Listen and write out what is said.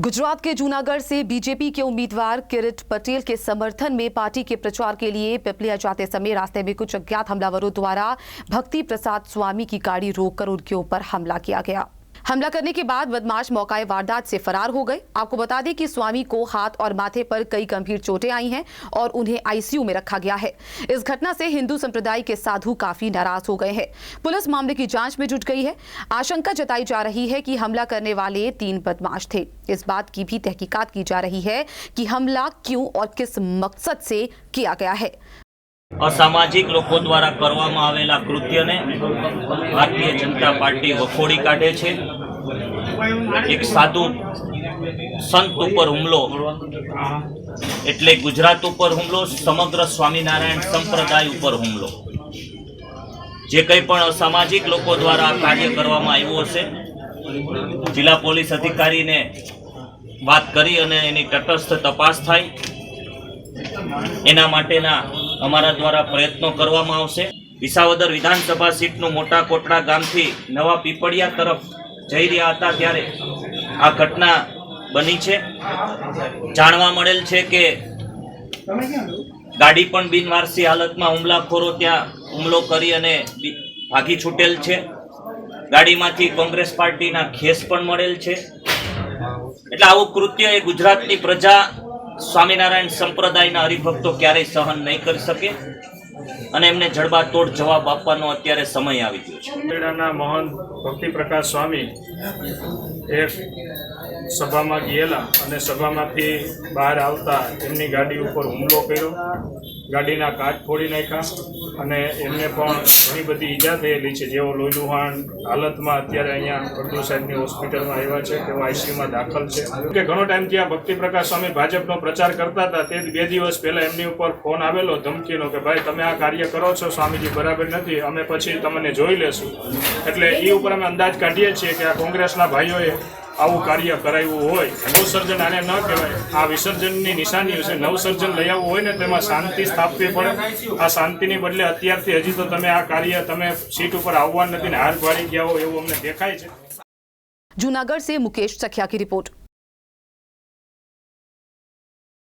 गुजरात के जूनागढ़ से बीजेपी के उम्मीदवार किरीट पटेल के समर्थन में पार्टी के प्रचार के लिए पिपलिया जाते समय रास्ते में कुछ अज्ञात हमलावरों द्वारा भक्ति प्रसाद स्वामी की गाड़ी रोककर उनके ऊपर हमला किया गया। हमला करने के बाद बदमाश मौके वारदात से फरार हो गए। आपको बता दें कि स्वामी को हाथ और माथे पर कई गंभीर चोटें आई हैं और उन्हें आईसीयू में रखा गया है। इस घटना से हिंदू संप्रदाय के साधु काफी नाराज हो गए हैं। पुलिस मामले की जांच में जुट गई है। आशंका जताई जा रही है कि हमला करने वाले 3 बदमाश थे। इस बात की भी तहकीकात की जा रही है कि हमला क्यों और किस मकसद से किया गया है। असामाजिक लोको द्वारा करवामां आवेला कृत्यने भारतीय जनता पार्टी वखोड़ी काढे छे। एक साधु संत पर हुमलो एटले गुजरात पर हुमलो, समग्र स्वामीनारायण संप्रदाय पर हुमलो। जे कंई पण असामाजिक लोको द्वारा कार्य करवामां आव्युं हशे, जिला पोलीस अधिकारी ने बात करी अने एनी तटस्थ तपास थाय एना माटेना अमारा द्वारा प्रयत्नों करवामां आवशे। विसावदर विधानसभा सीटनु मोटा कोटड़ा गामथी नवा पीपड़िया तरफ जई रह्या हता त्यारे आ घटना बनी छे। जाणवा मळेल छे के गाड़ी पण बिनवारसी हालतमां हुमलाखोरो त्यां हुमलो करी अने भागी छूटेल छे। गाड़ीमांथी कोंग्रेस पार्टीना खेस पण मळेल छे। એટલે આવું કૃત્ય એ ગુજરાતની પ્રજા स्वामीनारायण संप्रदायना हरिभक्तो क्यारेय सहन नहीं कर सके અને એમને જડબાતોડ જવાબ આપવાનો અત્યારે સમય આવી ગયો છે। ખેડાના મહંત ભક્તિ પ્રકાશ સ્વામી એક સભામાં ગયેલા અને સભામાંથી બહાર આવતા એમની ગાડી ઉપર હુમલો કર્યો, ગાડીના કાચ ફોડી નાખ્યા અને એમને પણ ઘણી બધી ઈજા થયેલી છે, જેઓ લોહીલુહાણ હાલતમાં અત્યારે અહીંયા ફળદુ સાહેબની હોસ્પિટલમાં આવ્યા છે, તેઓ આઈસીયુમાં દાખલ છે। કે ઘણો ટાઈમથી આ ભક્તિ પ્રકાશ સ્વામી ભાજપનો પ્રચાર કરતા હતા, તે 2 દિવસ પહેલા એમની ઉપર ફોન આવેલો ધમકીનો કે ભાઈ તમે આ કાર્ય કરો છો સ્વામીજી બરાબર નથી, અમે પછી તમને જોઈ લેશું। એટલે એ ઉપર અમે અંદાજ કાઢીએ છીએ કે આ કોંગ્રેસના ભાઈઓએ આવું કાર્ય કરાવ્યું હોય। નવસર્જન આને ન કહેવાય, આ વિસર્જનની નિશાનીઓ છે। નવસર્જન લઈ આવવું હોય ને તેમાં શાંતિ સ્થાપવી પડે। આ શાંતિની બદલે અત્યારથી હજી તો તમે આ કાર્ય તમે સીટ ઉપર આવવા નથી ને હાર પાડી ગયા હો એવું અમને દેખાય છે। जूनागढ़ से मुकेश सखिया की रिपोर्ट।